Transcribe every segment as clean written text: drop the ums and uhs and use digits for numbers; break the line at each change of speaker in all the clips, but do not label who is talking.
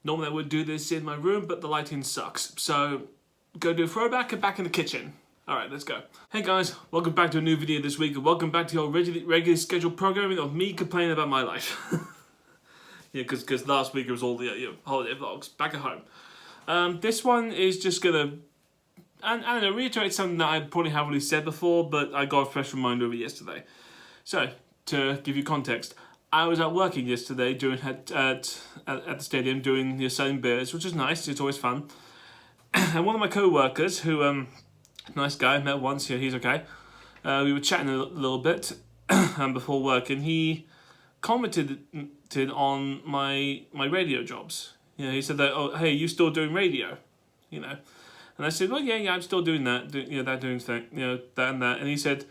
Normally I would do this in my room, but the lighting sucks. So, go do a throwback and back in the kitchen. Alright, let's go. Hey guys, welcome back to a new video this week, and welcome back to your regularly scheduled programming of me complaining about my life. Yeah, because last week it was all the holiday vlogs, back at home. This one is just gonna, I don't know, reiterate something that I probably haven't really said before, but I got a fresh reminder of it yesterday. So, to give you context, I was out working yesterday at the stadium doing the selling beers, which is nice. It's always fun. And one of my co-workers, who nice guy, met once. Yeah, he's okay. We were chatting a little bit before work, and he commented on my radio jobs. You know, he said that, oh, hey, you still doing radio? You know, and I said, well, yeah, I'm still doing that. Doing thing, that and that. And he said,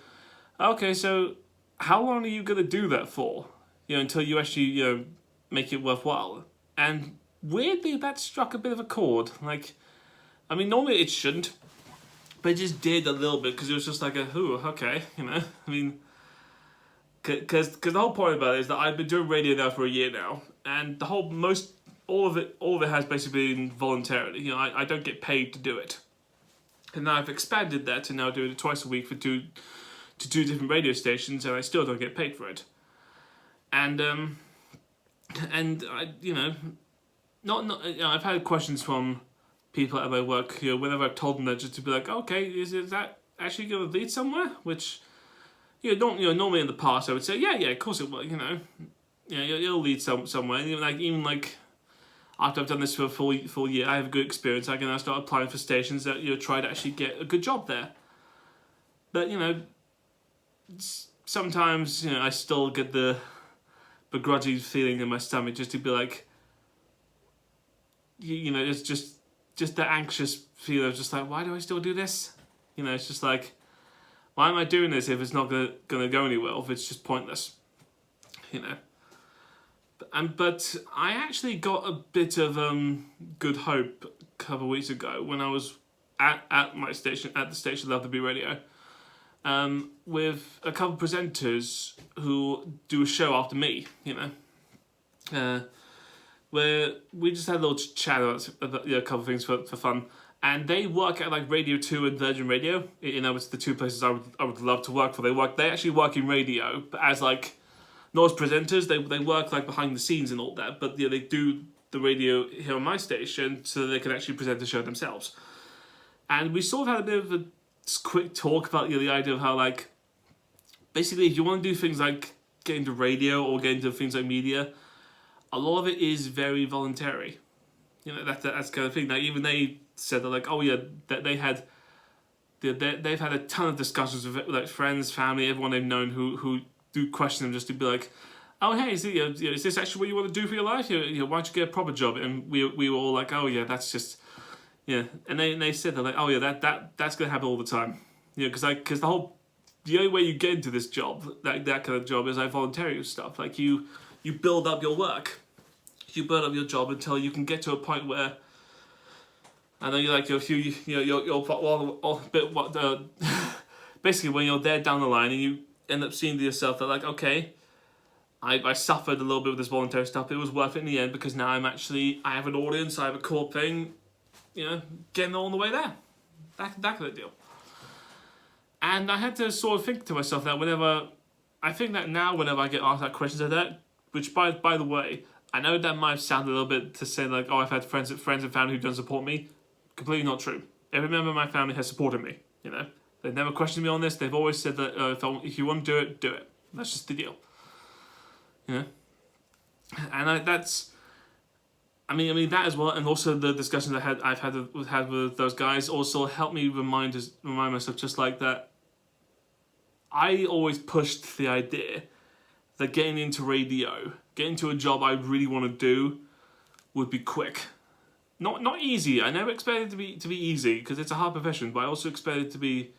okay, so how long are you gonna do that for? Until you actually, make it worthwhile. And weirdly, that struck a bit of a chord. Like, I mean, normally it shouldn't, but it just did a little bit, because it was just like okay, I mean, because the whole point about it is that I've been doing radio now for a year now, and all of it has basically been voluntarily. I don't get paid to do it, and now I've expanded that to now doing it twice a week for two different radio stations, and I still don't get paid for it. And I, I've had questions from people at my work, whenever I've told them that, just to be like, okay, is that actually going to lead somewhere? Which, normally in the past I would say, yeah, of course it will, it'll lead somewhere. And even after I've done this for a full year, I have a good experience. I can now start applying for stations that try to actually get a good job there. But sometimes I still get the begrudging feeling in my stomach, just to be like, it's just that anxious feeling of just like, why do I still do this? It's just like, why am I doing this if it's not gonna go anywhere, if it's just pointless? But I actually got a bit of good hope a couple of weeks ago when I was at the station Love to Be Radio, with a couple of presenters who do a show after me, where we just had a little chat about a couple of things for fun. And they work at like Radio 2 and Virgin Radio. It's the two places I would love to work for. They actually work in radio, but as like, not as presenters, they work like behind the scenes and all that, but they do the radio here on my station so they can actually present the show themselves. And we sort of had a bit of a quick talk about the idea of how, like, basically if you want to do things like get into radio or get into things like media, a lot of it is very voluntary. That's the kind of thing. Now, even they said that, like, oh yeah, that they've had a ton of discussions with like friends, family, everyone they've known who do question them just to be like, oh hey, is this actually what you want to do for your life? Why don't you get a proper job? And we were all like, oh yeah, that's just, yeah. And they said that, like, oh yeah, that's gonna happen all the time. Because the only way you get into this job, that kind of job, is like voluntary stuff. Like you build up your work. You build up your job until you can get to a point where, I know basically when you're there down the line and you end up seeing to yourself that, like, okay, I suffered a little bit with this voluntary stuff, but it was worth it in the end, because now I have an audience, I have a core thing, getting on the way there. That kind of deal. And I had to sort of think to myself that whenever I get asked that questions like that, which by the way, I know that might have sounded a little bit to say like, oh, I've had friends and family who don't support me. Completely not true. Every member of my family has supported me. They've never questioned me on this. They've always said that if you want to do it, do it. That's just the deal. And that as well, and also the discussions I've had with those guys also helped me remind myself just like that. I always pushed the idea that getting into radio, getting into a job I really want to do, would be quick. Not easy. I never expected it to be easy, because it's a hard profession, but I also expected it to be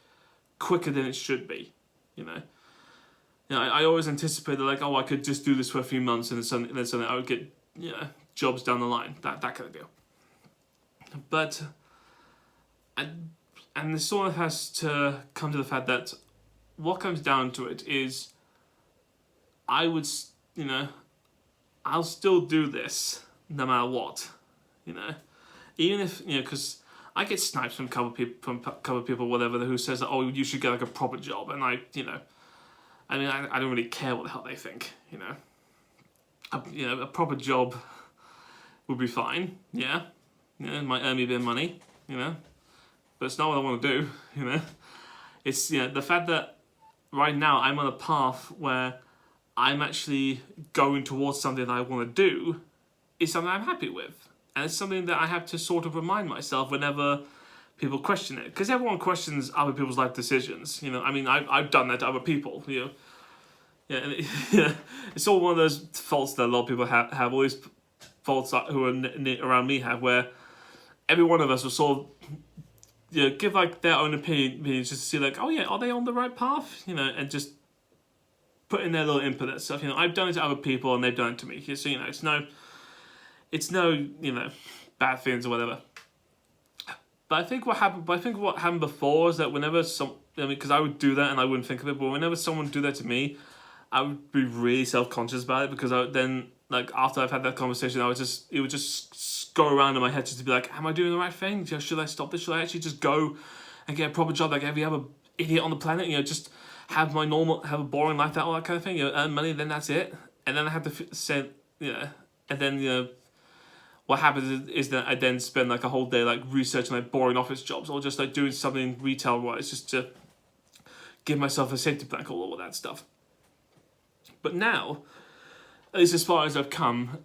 quicker than it should be. I always anticipated, like, oh, I could just do this for a few months and then suddenly I would get jobs down the line, that kind of deal. But and this sort of has to come to the fact that what comes down to it is, I would, I'll still do this no matter what. you know. Even if, you know, because I get snipes from a couple of people, whatever, who says that, oh, you should get like a proper job, and I don't really care what the hell they think, you know. A proper job would be fine, yeah. It might earn me a bit of money, you know, but it's not what I want to do, you know. It's, you know, the fact that right now I'm on a path where I'm actually going towards something that I want to do is something I'm happy with. And it's something that I have to sort of remind myself whenever people question it. Because everyone questions other people's life decisions, you know. I mean, I've done that to other people, you know. Yeah, and it's all one of those faults that a lot of people have all these faults who are around me have, where every one of us will sort of, you know, give like their own opinions just to see like, oh yeah, are they on the right path? You know, and just put in their little input and stuff. You know, I've done it to other people and they've done it to me. So, you know, it's no, you know, bad things or whatever. But I think what happened before is that whenever because I would do that and I wouldn't think of it, but whenever someone would do that to me, I would be really self-conscious about it, because then, like, after I've had that conversation, it would just go around in my head just to be like, am I doing the right thing? Should I stop this? Should I actually just go and get a proper job like every other idiot on the planet? You know, just have a boring life, all that kind of thing. You know, earn money, then that's it. And then I have to say, you know, and then, you know, what happens is that I then spend like a whole day like researching like boring office jobs, or just like doing something retail-wise just to give myself a safety blanket, all of that stuff. But now, at least as far as I've come,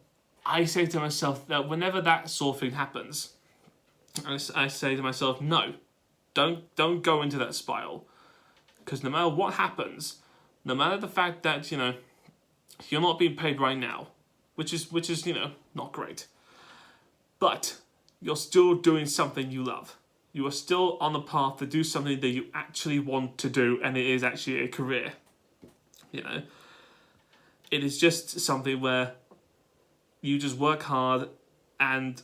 I say to myself that whenever that sort of thing happens, I say to myself, no, don't go into that spiral. Because no matter what happens, no matter the fact that, you know, you're not being paid right now, which is you know, not great, but you're still doing something you love. You are still on the path to do something that you actually want to do, and it is actually a career, you know. It is just something where you just work hard and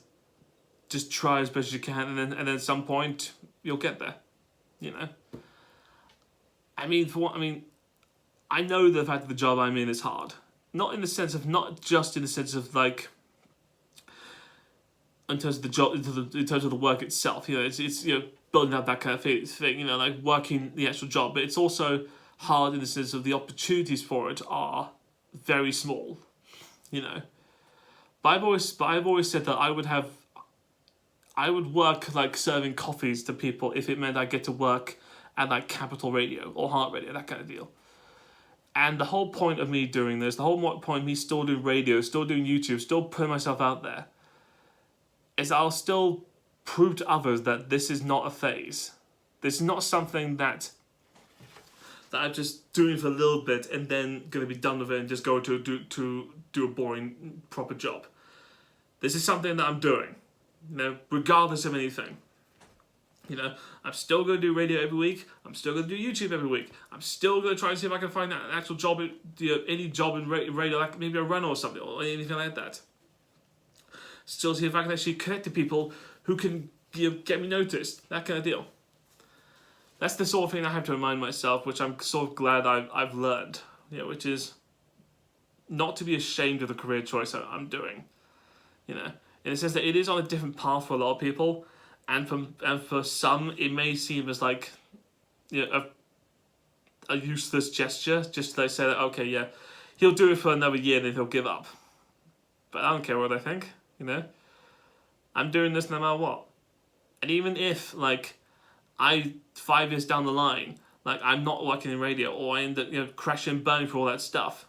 just try as best as you can, and then at some point you'll get there, you know. I I know the fact that the job I'm in is hard. Not just in the sense of like, in terms of the job, in terms of the work itself. You know, it's you know, building up that kind of thing. You know, like working the actual job, but it's also hard in the sense of the opportunities for it are very small, you know. But I've always said that I would work like serving coffees to people if it meant I get to work at like Capital Radio or Heart Radio, that kind of deal. And the whole point of me doing this, the whole point of me still doing radio, still doing YouTube, still putting myself out there, is I'll still prove to others that this is not a phase. This is not something that I'm just doing for a little bit and then going to be done with it and just go to do a boring, proper job. This is something that I'm doing, you know, regardless of anything. You know, I'm still going to do radio every week. I'm still going to do YouTube every week. I'm still going to try and see if I can find an actual job, any job in radio, like maybe a runner or something, or anything like that. Still see if I can actually connect to people who can, you know, get me noticed, that kind of deal. That's the sort of thing I have to remind myself, which I'm sort of glad I've learned, you know, which is not to be ashamed of the career choice I'm doing, you know, in the sense that it is on a different path for a lot of people, and for some it may seem as like, you know, a useless gesture, just to like say that, okay, yeah, he'll do it for another year and then he'll give up. But I don't care what I think, you know. I'm doing this no matter what. And even if, like, 5 years down the line, like, I'm not working in radio, or I end up, you know, crashing and burning for all that stuff,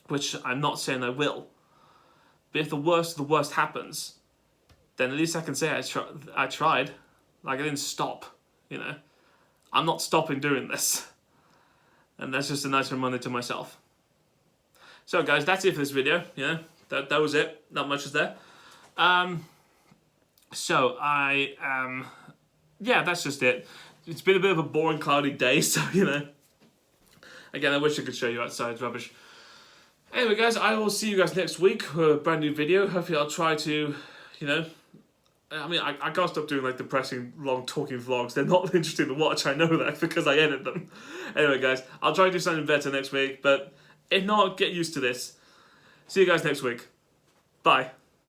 which I'm not saying I will. But if the worst of the worst happens, then at least I can say I tried. Like, I didn't stop, you know. I'm not stopping doing this. And that's just a nice reminder to myself. So, guys, that's it for this video, you know. That was it. Not much is there. So, yeah, that's just it. It's been a bit of a boring, cloudy day, so, you know. Again, I wish I could show you outside. It's rubbish. Anyway, guys, I will see you guys next week for a brand new video. Hopefully I'll try to, you know... I mean, I can't stop doing, like, depressing, long talking vlogs. They're not interesting to watch, I know that, because I edit them. Anyway, guys, I'll try to do something better next week, but if not, get used to this. See you guys next week. Bye.